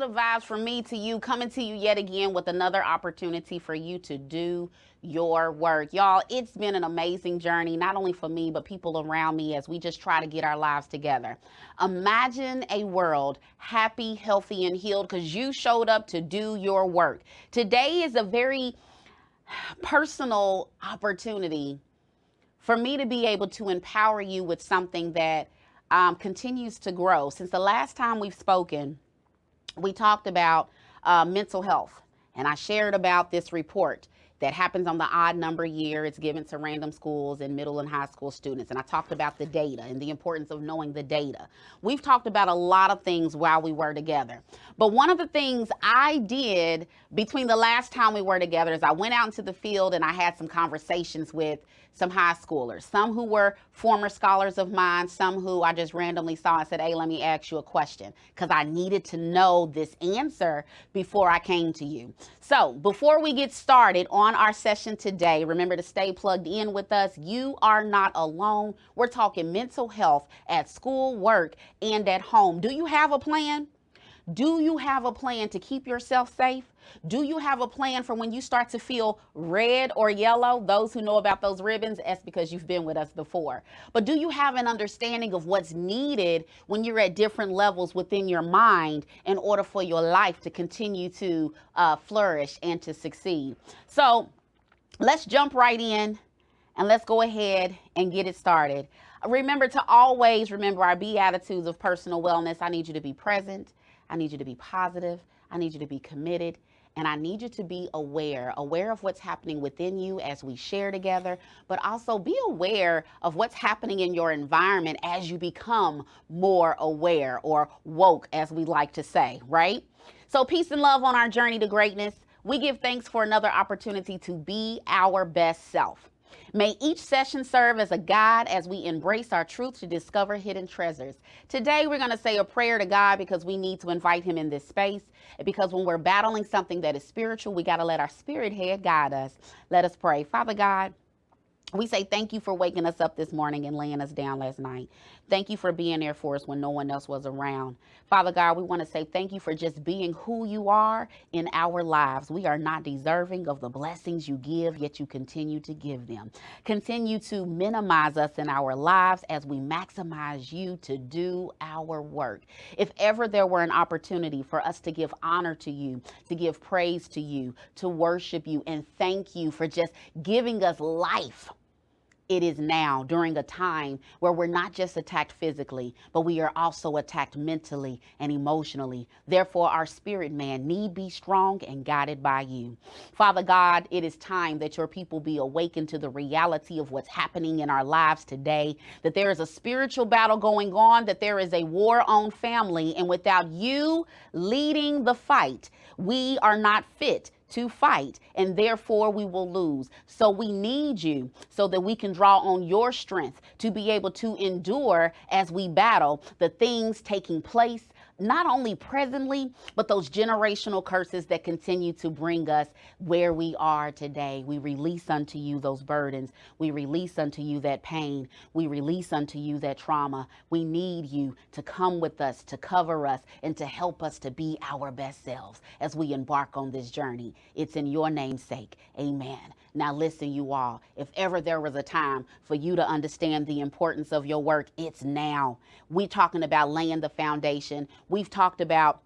positive vibes from me to you, coming to you yet again with another opportunity for you to do your work. Y'all, it's been an amazing journey, not only for me, but people around me as we just try to get our lives together. Imagine a world happy, healthy, and healed because you showed up to do your work. Today is a very personal opportunity for me to be able to empower you with something that continues to grow. Since the last time we've spoken, we talked about mental health, and I shared about this report that happens on the odd number year. It's given to random schools and middle and high school students. And I talked about the data and the importance of knowing the data. We've talked about a lot of things while we were together. But one of the things I did between the last time we were together is I went out into the field and I had some conversations with some high schoolers, some who were former scholars of mine, some who I just randomly saw and said, hey, let me ask you a question, because I needed to know this answer before I came to you. So before we get started on our session today, remember to stay plugged in with us. You are not alone. We're talking mental health at school, work, and at home. Do you have a plan? Do you have a plan to keep yourself safe? Do you have a plan for when you start to feel red or yellow? Those who know about those ribbons, that's because you've been with us before. But do you have an understanding of what's needed when you're at different levels within your mind in order for your life to continue to flourish and to succeed? So let's jump right in and let's go ahead and get it started. Remember to always remember our beatitudes of personal wellness. I need you to be present. I need you to be positive. I need you to be committed. And I need you to be aware of what's happening within you as we share together, but also be aware of what's happening in your environment as you become more aware, or woke, as we like to say, right? So peace and love on our journey to greatness. We give thanks for another opportunity to be our best self. May each session serve as a guide as we embrace our truth to discover hidden treasures. Today, we're going to say a prayer to God because we need to invite him in this space. Because when we're battling something that is spiritual, we got to let our spirit head guide us. Let us pray. Father God, we say thank you for waking us up this morning and laying us down last night. Thank you for being there for us when no one else was around. Father God, we want to say thank you for just being who you are in our lives. We are not deserving of the blessings you give, yet you continue to give them. Continue to minimize us in our lives as we maximize you to do our work. If ever there were an opportunity for us to give honor to you, to give praise to you, to worship you, and thank you for just giving us life, it is now, during a time where we're not just attacked physically, but we are also attacked mentally and emotionally. Therefore, our spirit man need be strong and guided by you. Father God, it is time that your people be awakened to the reality of what's happening in our lives today, that there is a spiritual battle going on, that there is a war on family, and without you leading the fight, we are not fit to fight, and therefore we will lose. So we need you so that we can draw on your strength to be able to endure as we battle the things taking place, not only presently, but those generational curses that continue to bring us where we are today. We release unto you those burdens. We release unto you that pain. We release unto you that trauma. We need you to come with us, to cover us, and to help us to be our best selves as we embark on this journey. It's in your name's sake. Amen. Now listen, you all, if ever there was a time for you to understand the importance of your work, it's now. We're talking about laying the foundation. We've talked about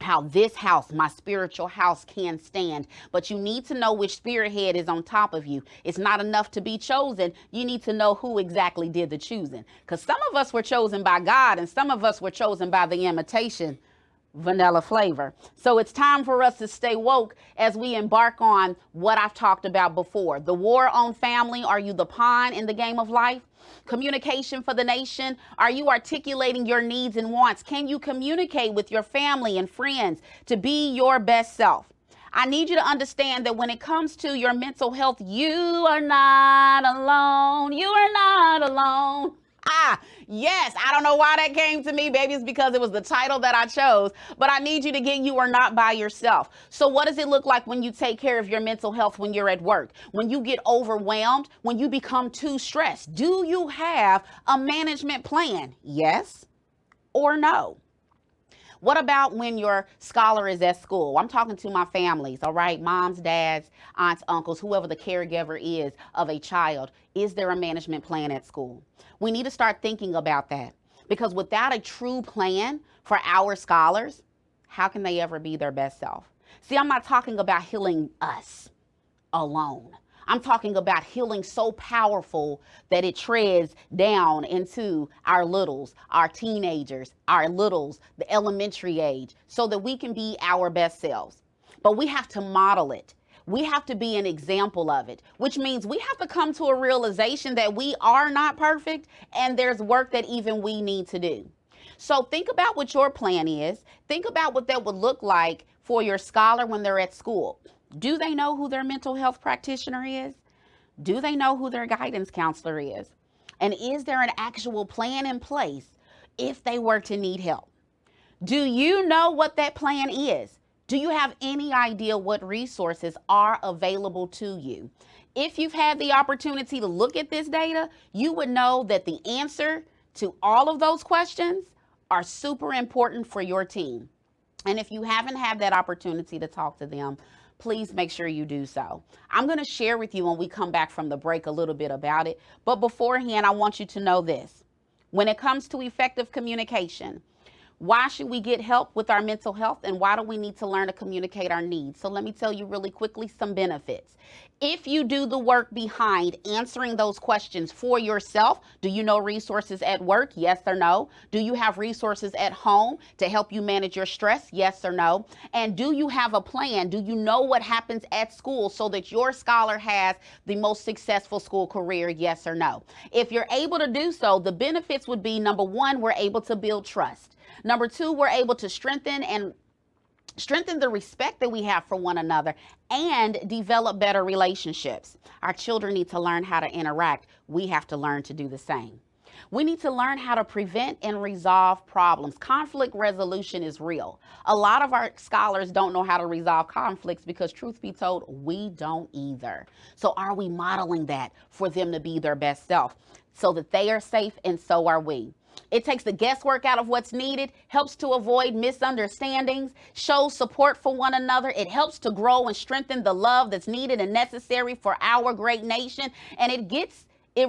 how this house, my spiritual house, can stand. But you need to know which spirit head is on top of you. It's not enough to be chosen. You need to know who exactly did the choosing. Because some of us were chosen by God and some of us were chosen by the imitation vanilla flavor. So it's time for us to stay woke as we embark on what I've talked about before. The war on family. Are you the pawn in the game of life? Communication for the nation. Are you articulating your needs and wants? Can you communicate with your family and friends to be your best self? I need you to understand that when it comes to your mental health, you are not alone. You are not alone. Yes, I don't know why that came to me, baby. It's because it was the title that I chose. But I need you to get you are not by yourself. So what does it look like when you take care of your mental health when you're at work? When you get overwhelmed? When you become too stressed? Do you have a management plan? Yes or no? What about when your scholar is at school? I'm talking to my families, all right? Moms, dads, aunts, uncles, whoever the caregiver is of a child. Is there a management plan at school? We need to start thinking about that, because without a true plan for our scholars, how can they ever be their best self? See, I'm not talking about healing us alone. I'm talking about healing so powerful that it treads down into our littles, our teenagers, our littles, the elementary age, so that we can be our best selves. But we have to model it. We have to be an example of it, which means we have to come to a realization that we are not perfect and there's work that even we need to do. So think about what your plan is. Think about what that would look like for your scholar when they're at school. Do they know who their mental health practitioner is? Do they know who their guidance counselor is? And is there an actual plan in place if they were to need help? Do you know what that plan is? Do you have any idea what resources are available to you? If you've had the opportunity to look at this data, you would know that the answer to all of those questions are super important for your team. And if you haven't had that opportunity to talk to them, please make sure you do so. I'm going to share with you when we come back from the break a little bit about it. But beforehand, I want you to know this. When it comes to effective communication, why should we get help with our mental health, and why do we need to learn to communicate our needs? So let me tell you really quickly some benefits. If you do the work behind answering those questions for yourself, do you know resources at work? Yes or no? Do you have resources at home to help you manage your stress? Yes or no? And do you have a plan? Do you know what happens at school so that your scholar has the most successful school career? Yes or no? If you're able to do so, the benefits would be, number one, we're able to build trust. Number two, we're able to strengthen the respect that we have for one another and develop better relationships. Our children need to learn how to interact. We have to learn to do the same. We need to learn how to prevent and resolve problems. Conflict resolution is real. A lot of our scholars don't know how to resolve conflicts because, truth be told, we don't either. So are we modeling that for them to be their best self so that they are safe and so are we? It takes the guesswork out of what's needed, helps to avoid misunderstandings, shows support for one another. It helps to grow and strengthen the love that's needed and necessary for our great nation. And it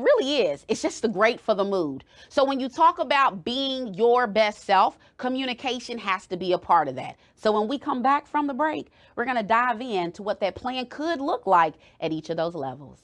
really is. It's just great for the mood. So when you talk about being your best self, communication has to be a part of that. So when we come back from the break, we're going to dive into what that plan could look like at each of those levels.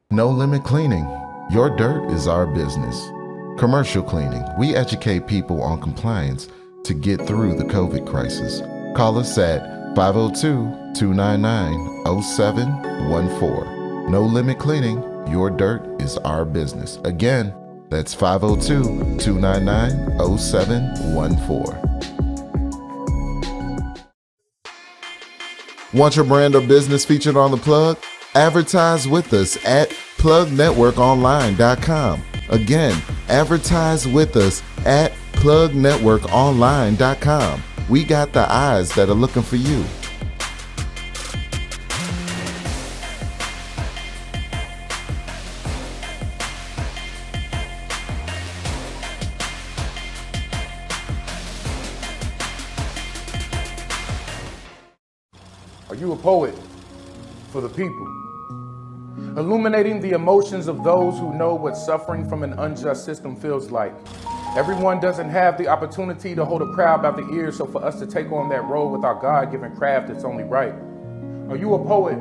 No limit cleaning. Your dirt is our business. Commercial cleaning. We educate people on compliance to get through the COVID crisis. Call us at 502-299-0714. No limit cleaning. Your dirt is our business. Again, that's 502-299-0714. Want your brand or business featured on The Plug? Advertise with us at plugnetworkonline.com. Again, advertise with us at plugnetworkonline.com. We got the eyes that are looking for you. Are you a poet for the people? Illuminating the emotions of those who know what suffering from an unjust system feels like. Everyone doesn't have the opportunity to hold a crowd by the ears, so for us to take on that role with our God-given craft, it's only right. Are you a poet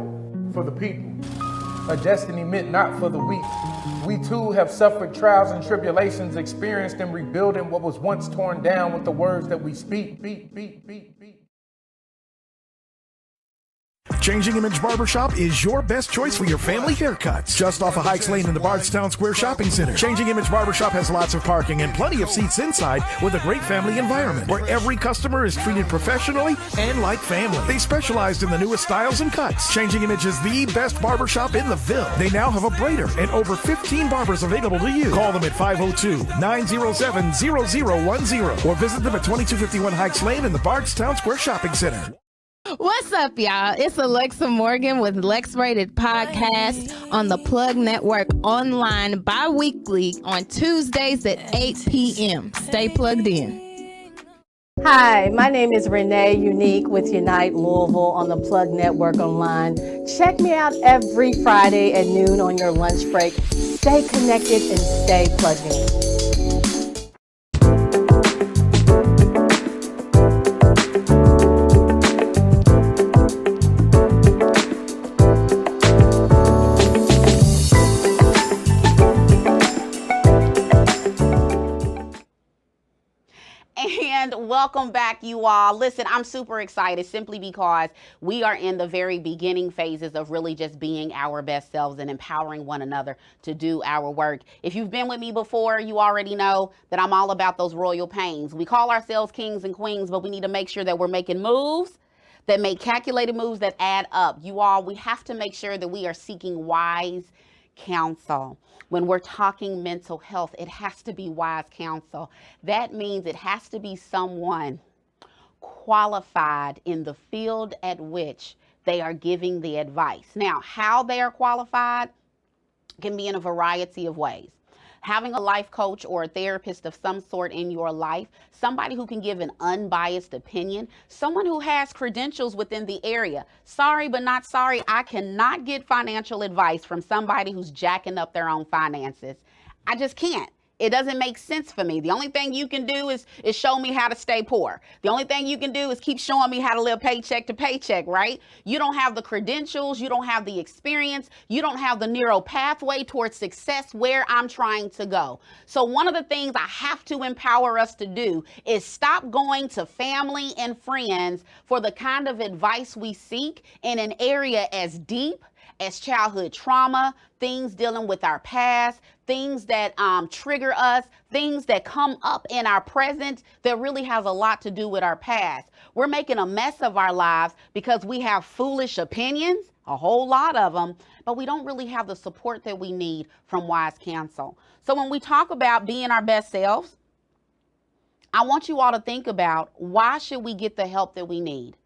for the people? A destiny meant not for the weak. We too have suffered trials and tribulations, experienced in rebuilding what was once torn down with the words that we speak. Changing Image Barbershop is your best choice for your family haircuts. Just off of Hikes Lane in the Bardstown Square Shopping Center. Changing Image Barbershop has lots of parking and plenty of seats inside with a great family environment where every customer is treated professionally and like family. They specialize in the newest styles and cuts. Changing Image is the best barbershop in the Ville. They now have a braider and over 15 barbers available to you. Call them at 502-907-0010 or visit them at 2251 Hikes Lane in the Bardstown Square Shopping Center. What's up, y'all? It's Alexa Morgan with Lex Rated Podcast on the Plug Network online bi-weekly on Tuesdays at 8 p.m. Stay plugged in. Hi, my name is Renee Unique with Unite Louisville on the Plug Network Online. Check me out every Friday at noon on your lunch break. Stay connected and stay plugged in. And welcome back, you all. Listen, I'm super excited simply because we are in the very beginning phases of really just being our best selves and empowering one another to do our work. If you've been with me before, you already know that I'm all about those royal pains. We call ourselves kings and queens, but we need to make sure that we're making moves that make calculated moves that add up. You all, we have to make sure that we are seeking wise counsel. When we're talking mental health, it has to be wise counsel. That means it has to be someone qualified in the field at which they are giving the advice. Now, how they are qualified can be in a variety of ways. Having a life coach or a therapist of some sort in your life, somebody who can give an unbiased opinion, someone who has credentials within the area. Sorry, but not sorry. I cannot get financial advice from somebody who's jacking up their own finances. I just can't. It doesn't make sense for me. The only thing you can do is show me how to stay poor. The only thing you can do is keep showing me how to live paycheck to paycheck, right? You don't have the credentials. You don't have the experience. You don't have the neural pathway towards success where I'm trying to go. So one of the things I have to empower us to do is stop going to family and friends for the kind of advice we seek in an area as deep as childhood trauma, things dealing with our past, things that trigger us, things that come up in our present that really has a lot to do with our past. We're making a mess of our lives because we have foolish opinions, a whole lot of them, but we don't really have the support that we need from wise counsel. So when we talk about being our best selves, I want you all to think about, why should we get the help that we need?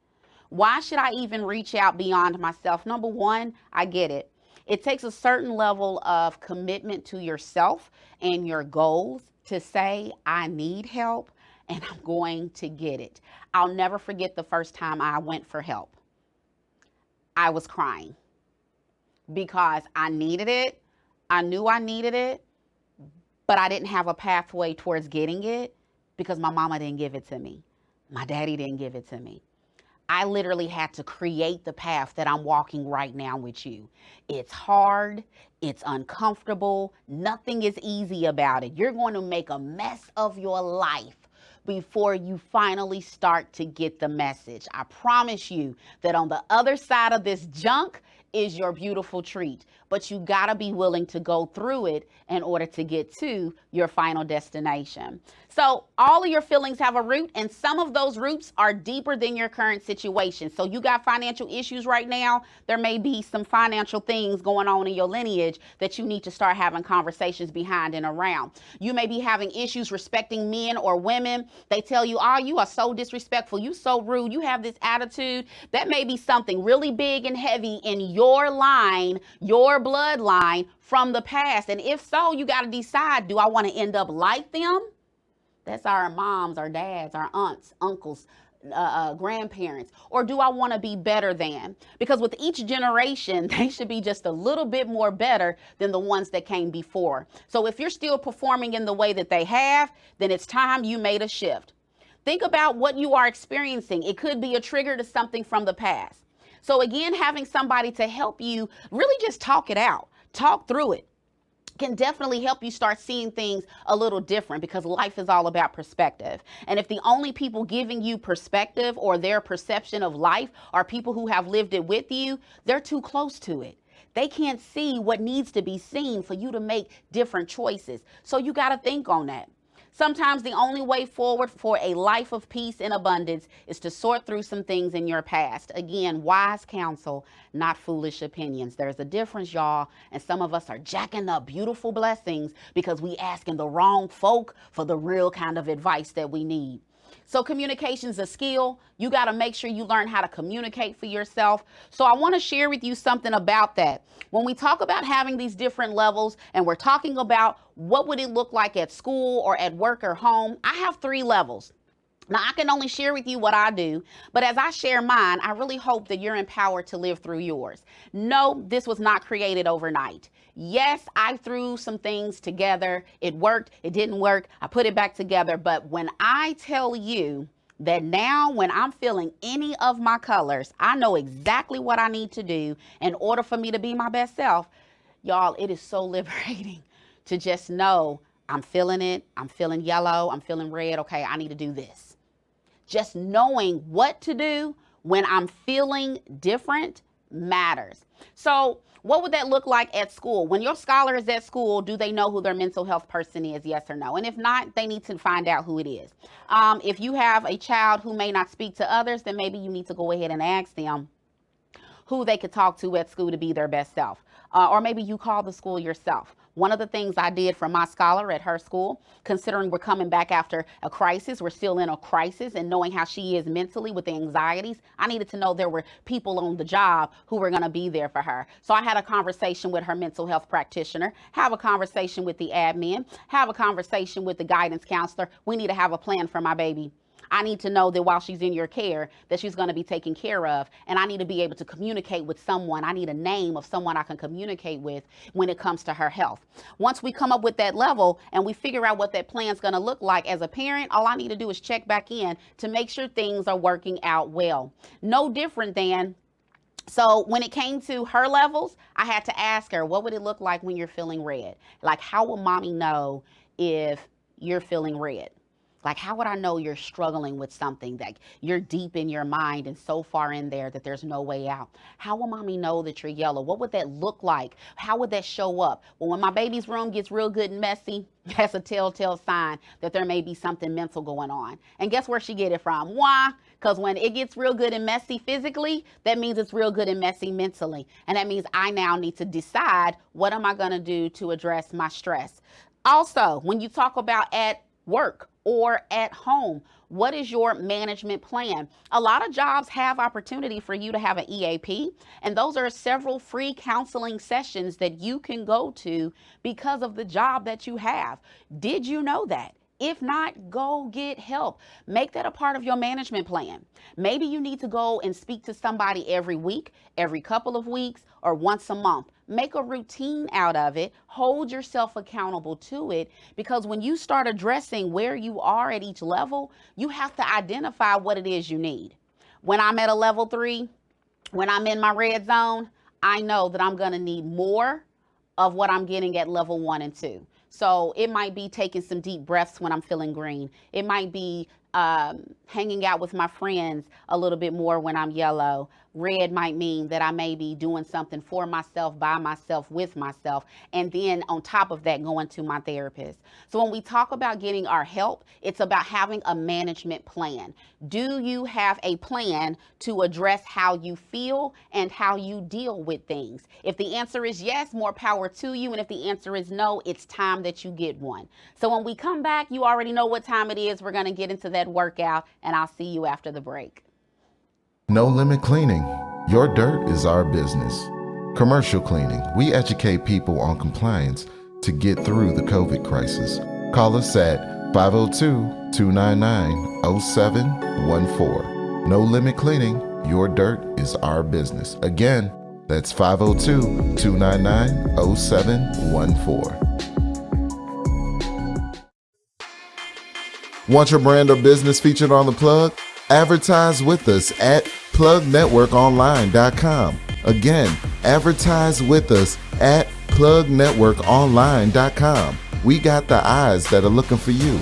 Why should I even reach out beyond myself? Number one, I get it. It takes a certain level of commitment to yourself and your goals to say, I need help and I'm going to get it. I'll never forget the first time I went for help. I was crying because I needed it. I knew I needed it, but I didn't have a pathway towards getting it because my mama didn't give it to me. My daddy didn't give it to me. I literally had to create the path that I'm walking right now with you. It's hard. It's uncomfortable. Nothing is easy about it. You're going to make a mess of your life before you finally start to get the message. I promise you that on the other side of this junk is your beautiful treat, but you gotta be willing to go through it in order to get to your final destination. So all of your feelings have a root, and some of those roots are deeper than your current situation. So you got financial issues right now. There may be some financial things going on in your lineage that you need to start having conversations behind and around. You may be having issues respecting men or women. They tell you, oh, you are so disrespectful. You so rude. You have this attitude. That may be something really big and heavy in your line, your bloodline from the past. And if so, you got to decide, do I want to end up like them? That's our moms, our dads, our aunts, uncles, grandparents. Or do I want to be better than? Because with each generation, they should be just a little bit more better than the ones that came before. So if you're still performing in the way that they have, then it's time you made a shift. Think about what you are experiencing. It could be a trigger to something from the past. So again, having somebody to help you really just talk it out, talk through it, can definitely help you start seeing things a little different, because life is all about perspective. And if the only people giving you perspective or their perception of life are people who have lived it with you, they're too close to it. They can't see what needs to be seen for you to make different choices. So you got to think on that. Sometimes the only way forward for a life of peace and abundance is to sort through some things in your past. Again, wise counsel, not foolish opinions. There's a difference, y'all. And some of us are jacking up beautiful blessings because we asking the wrong folk for the real kind of advice that we need. So communication is a skill. You got to make sure you learn how to communicate for yourself. So I want to share with you something about that. When we talk about having these different levels, and we're talking about what would it look like at school or at work or home, I have 3 levels. Now, I can only share with you what I do, but as I share mine, I really hope that you're empowered to live through yours. No, this was not created overnight. Yes, I threw some things together. It worked, it didn't work, I put it back together. But when I tell you that now when I'm feeling any of my colors, I know exactly what I need to do in order for me to be my best self, y'all, it is so liberating to just know I'm feeling it, I'm feeling yellow, I'm feeling red, okay, I need to do this. Just knowing what to do when I'm feeling different matters. So what would that look like at school? When your scholar is at school, do they know who their mental health person is? Yes or no? And if not, they need to find out who it is. If you have a child who may not speak to others, then maybe you need to go ahead and ask them who they could talk to at school to be their best self. Or maybe you call the school yourself. One of the things I did for my scholar at her school, considering we're coming back after a crisis, we're still in a crisis, and knowing how she is mentally with the anxieties, I needed to know there were people on the job who were going to be there for her. So I had a conversation with her mental health practitioner, have a conversation with the admin, have a conversation with the guidance counselor. We need to have a plan for my baby. I need to know that while she's in your care, that she's going to be taken care of. And I need to be able to communicate with someone. I need a name of someone I can communicate with when it comes to her health. Once we come up with that level and we figure out what that plan is going to look like as a parent, all I need to do is check back in to make sure things are working out well. No different than, so when it came to her levels, I had to ask her, what would it look like when you're feeling red? Like, how will mommy know if you're feeling red? Like, how would I know you're struggling with something, that you're deep in your mind and so far in there that there's no way out? How will mommy know that you're yellow? What would that look like? How would that show up? Well, when my baby's room gets real good and messy, that's a telltale sign that there may be something mental going on. And guess where she get it from? Why? Because when it gets real good and messy physically, that means it's real good and messy mentally. And that means I now need to decide, what am I going to do to address my stress? Also, when you talk about at work or at home, what is your management plan? A lot of jobs have opportunity for you to have an EAP, and those are several free counseling sessions that you can go to because of the job that you have. Did you know that? If not, go get help. Make that a part of your management plan. Maybe you need to go and speak to somebody every week, every couple of weeks, or once a month. Make a routine out of it. Hold yourself accountable to it, because when you start addressing where you are at each level, you have to identify what it is you need. When I'm at a level 3, when I'm in my red zone, I know that I'm going to need more of what I'm getting at level 1 and 2. So it might be taking some deep breaths when I'm feeling green. It might be hanging out with my friends a little bit more when I'm yellow. Red might mean that I may be doing something for myself, by myself, with myself. And then on top of that, going to my therapist. So when we talk about getting our help, it's about having a management plan. Do you have a plan to address how you feel and how you deal with things? If the answer is yes, more power to you. And if the answer is no, it's time that you get one. So when we come back, you already know what time it is. We're going to get into that workout, and I'll see you after the break. No Limit Cleaning. Your dirt is our business. Commercial cleaning. We educate people on compliance to get through the COVID crisis. Call us at 502-299-0714. No Limit Cleaning. Your dirt is our business. Again, that's 502-299-0714. Want your brand or business featured on The Plug? Advertise with us at plugnetworkonline.com. Again, advertise with us at plugnetworkonline.com. We got the eyes that are looking for you.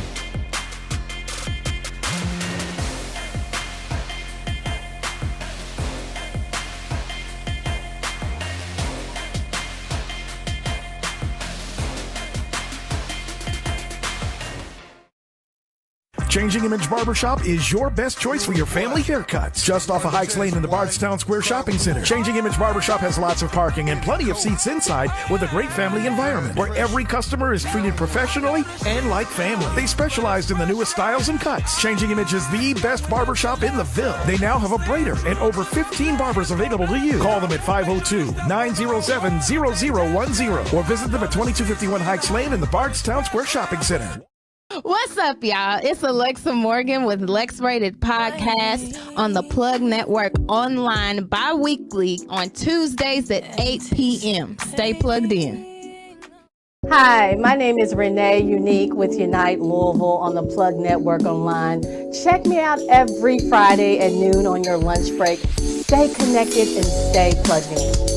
Changing Image Barbershop is your best choice for your family haircuts. Just off of Hikes Lane in the Bardstown Square Shopping Center. Changing Image Barbershop has lots of parking and plenty of seats inside with a great family environment where every customer is treated professionally and like family. They specialized in the newest styles and cuts. Changing Image is the best barbershop in the Ville. They now have a braider and over 15 barbers available to you. Call them at 502-907-0010 or visit them at 2251 Hikes Lane in the Bardstown Square Shopping Center. What's up, y'all? It's Alexa Morgan with Lex Rated Podcast on the Plug Network online bi-weekly on Tuesdays at 8 p.m. Stay plugged in. Hi, my name is Renee Unique with Unite Louisville on the Plug Network Online. Check me out every Friday at noon on your lunch break. Stay connected and stay plugged in.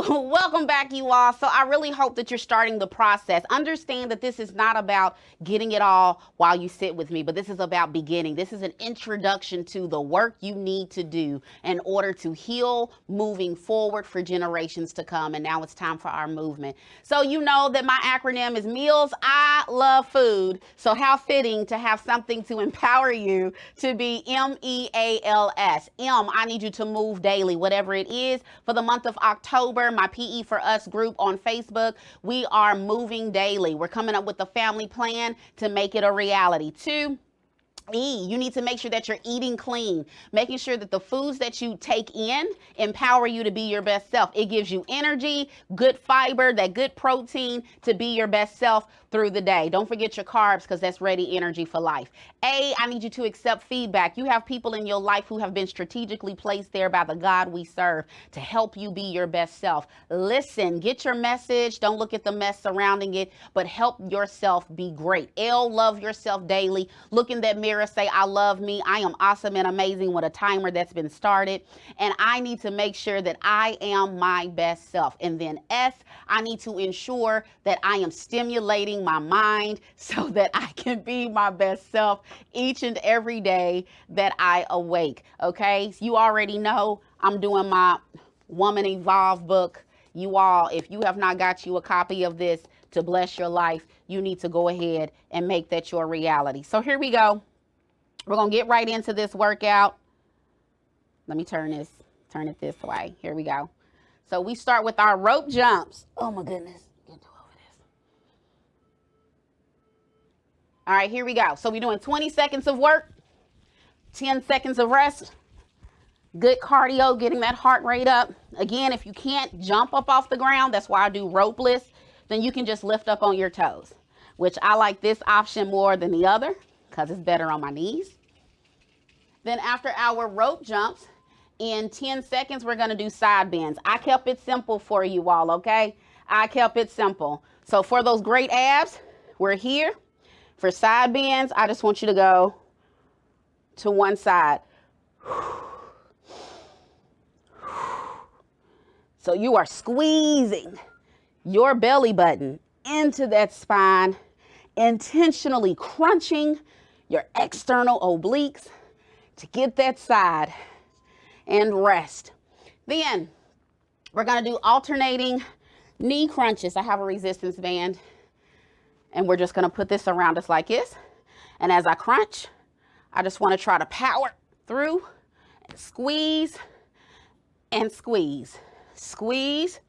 Welcome back, you all. So I really hope that you're starting the process. Understand that this is not about getting it all while you sit with me, but this is about beginning. This is an introduction to the work you need to do in order to heal moving forward for generations to come. And now it's time for our movement. So you know that my acronym is Meals. I love food. So how fitting to have something to empower you to be MEALS. I need you to move daily, whatever it is. For the month of October, my PE for Us group on Facebook, we are moving daily. We're coming up with a family plan to make it a reality. 2, you need to make sure that you're eating clean, making sure that the foods that you take in empower you to be your best self. It gives you energy, good fiber, that good protein to be your best self through the day. Don't forget your carbs because that's ready energy for life. I need you to accept feedback. You have people in your life who have been strategically placed there by the God we serve to help you be your best self. Listen, get your message. Don't look at the mess surrounding it, but help yourself be great. Love yourself daily. Look in that mirror, say, I love me. I am awesome and amazing with a timer that's been started. And I need to make sure that I am my best self. And then S, I need to ensure that I am stimulating my mind so that I can be my best self each and every day that I awake. Okay, so you already know I'm doing my Woman Evolve book. You all, if you have not got you a copy of this to bless your life, you need to go ahead and make that your reality. So here we go. We're gonna get right into this workout. Let me turn it this way. Here we go. So we start with our rope jumps. Oh my goodness. All right, here we go. So we're doing 20 seconds of work, 10 seconds of rest. Good cardio, getting that heart rate up. Again, if you can't jump up off the ground, that's why I do ropeless, then you can just lift up on your toes, which I like this option more than the other because it's better on my knees. Then after our rope jumps, in 10 seconds, we're gonna do side bends. I kept it simple for you all, okay? I kept it simple. So for those great abs, we're here. For side bends, I just want you to go to one side. So you are squeezing your belly button into that spine, intentionally crunching your external obliques to get that side and rest. Then we're gonna do alternating knee crunches. I have a resistance band. And we're just gonna put this around us like this. And as I crunch, I just wanna try to power through and squeeze and squeeze. Squeeze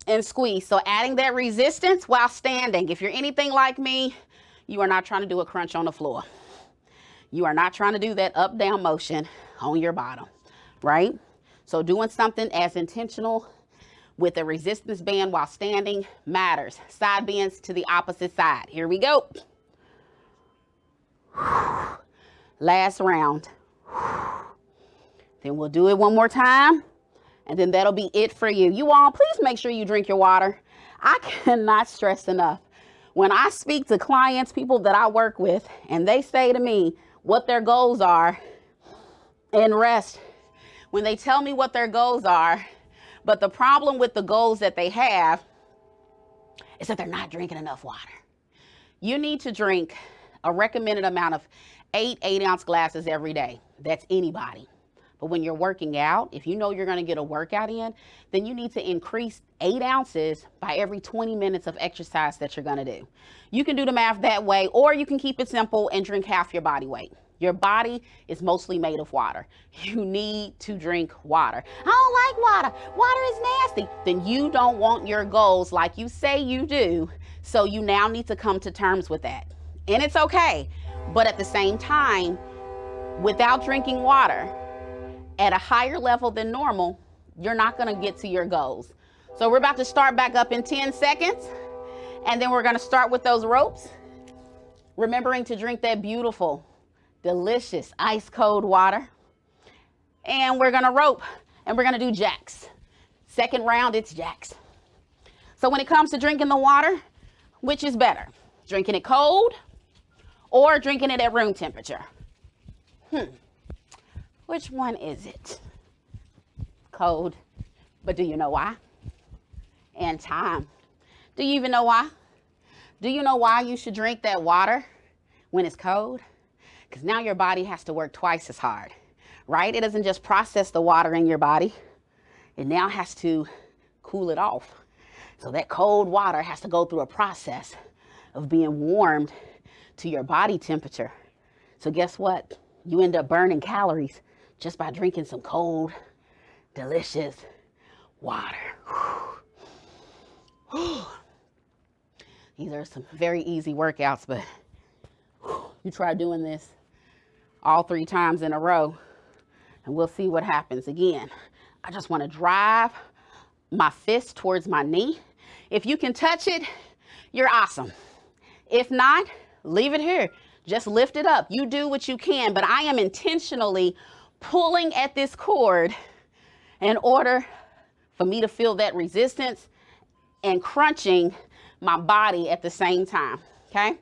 and squeeze. So adding that resistance while standing. If you're anything like me, you are not trying to do a crunch on the floor. You are not trying to do that up down motion on your bottom, right? So doing something as intentional with a resistance band while standing matters. Side bends to the opposite side. Here we go. Last round. Then we'll do it one more time, and then that'll be it for you. You all, please make sure you drink your water. I cannot stress enough. When I speak to clients, people that I work with, and they say to me what their goals are in rest, when they tell me what their goals are, but the problem with the goals that they have is that they're not drinking enough water. You need to drink a recommended amount of 8-ounce glasses every day. That's anybody. But when you're working out, if you know you're going to get a workout in, then you need to increase 8 ounces by every 20 minutes of exercise that you're going to do. You can do the math that way, or you can keep it simple and drink half your body weight. Your body is mostly made of water. You need to drink water. I don't like water. Water is nasty. Then you don't want your goals, like you say you do, So you now need to come to terms with that. And it's okay. But at the same time, without drinking water at a higher level than normal, you're not gonna get to your goals. So we're about to start back up in 10 seconds. And then we're gonna start with those ropes. Remembering to drink that beautiful, delicious, ice cold water. And we're gonna rope and we're gonna do jacks. Second round, it's jacks. So when it comes to drinking the water, which is better? Drinking it cold or drinking it at room temperature? Which one is it? Cold. But do you know why? And time. Do you even know why? Do you know why you should drink that water when it's cold? Because now your body has to work twice as hard, right? It doesn't just process the water in your body. It now has to cool it off. So that cold water has to go through a process of being warmed to your body temperature. So guess what? You end up burning calories just by drinking some cold, delicious water. These are some very easy workouts, but you try doing this all 3 times in a row and we'll see what happens. Again, I just want to drive my fist towards my knee. If you can touch it, you're awesome. If not, leave it here. Just lift it up. You do what you can, but I am intentionally pulling at this cord in order for me to feel that resistance and crunching my body at the same time, okay?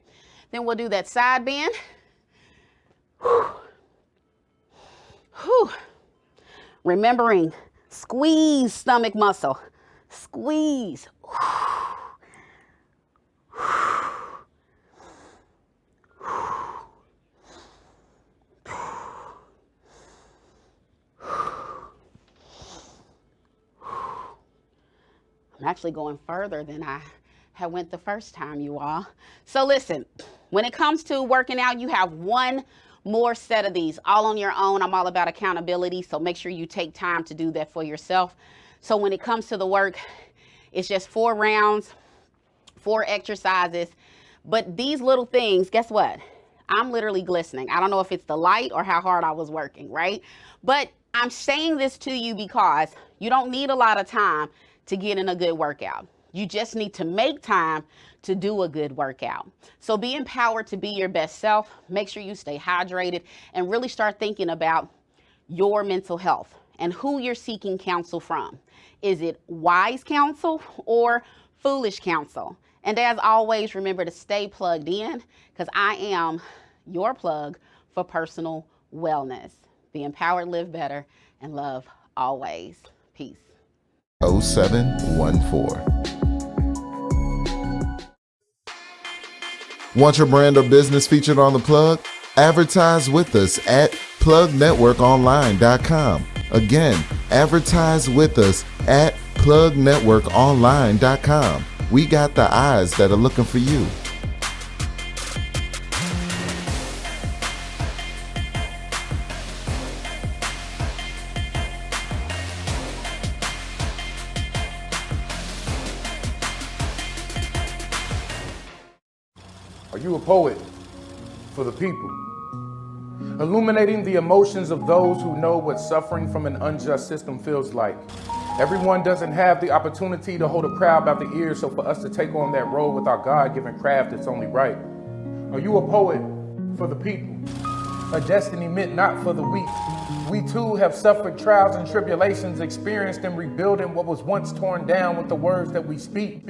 Then we'll do that side bend. Whew. Whew. Remembering, squeeze stomach muscle. Squeeze. I'm actually going further than I had went the first time, you all. So listen, when it comes to working out, you have one more set of these all on your own. I'm all about accountability, so make sure you take time to do that for yourself. So when it comes to the work, it's just 4 rounds, 4 exercises. But these little things, guess what? I'm literally glistening. I don't know if it's the light or how hard I was working, right? But I'm saying this to you because you don't need a lot of time to get in a good workout. You just need to make time to do a good workout. So be empowered to be your best self. Make sure you stay hydrated and really start thinking about your mental health and who you're seeking counsel from. Is it wise counsel or foolish counsel? And as always, remember to stay plugged in because I am your plug for personal wellness. Be empowered, live better, and love always. Peace. 0714. Want your brand or business featured on The Plug? Advertise with us at plugnetworkonline.com. Again, advertise with us at plugnetworkonline.com. We got the eyes that are looking for you. Are you a poet for the people? Illuminating the emotions of those who know what suffering from an unjust system feels like. Everyone doesn't have the opportunity to hold a crowd by the ears, so for us to take on that role with our God-given craft, it's only right. Are you a poet for the people? A destiny meant not for the weak. We too have suffered trials and tribulations, experienced in rebuilding what was once torn down with the words that we speak.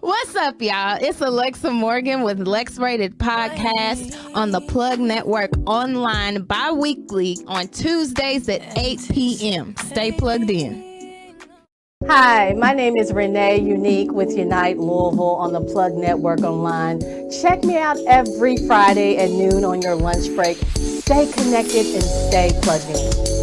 What's up, y'all? It's Alexa Morgan with Lex Rated Podcast on the Plug Network online bi-weekly on Tuesdays at 8 p.m. Stay plugged in. Hi, my name is Renee Unique with Unite Louisville on the Plug Network online. Check me out every Friday at noon on your lunch break. Stay connected and stay plugged in.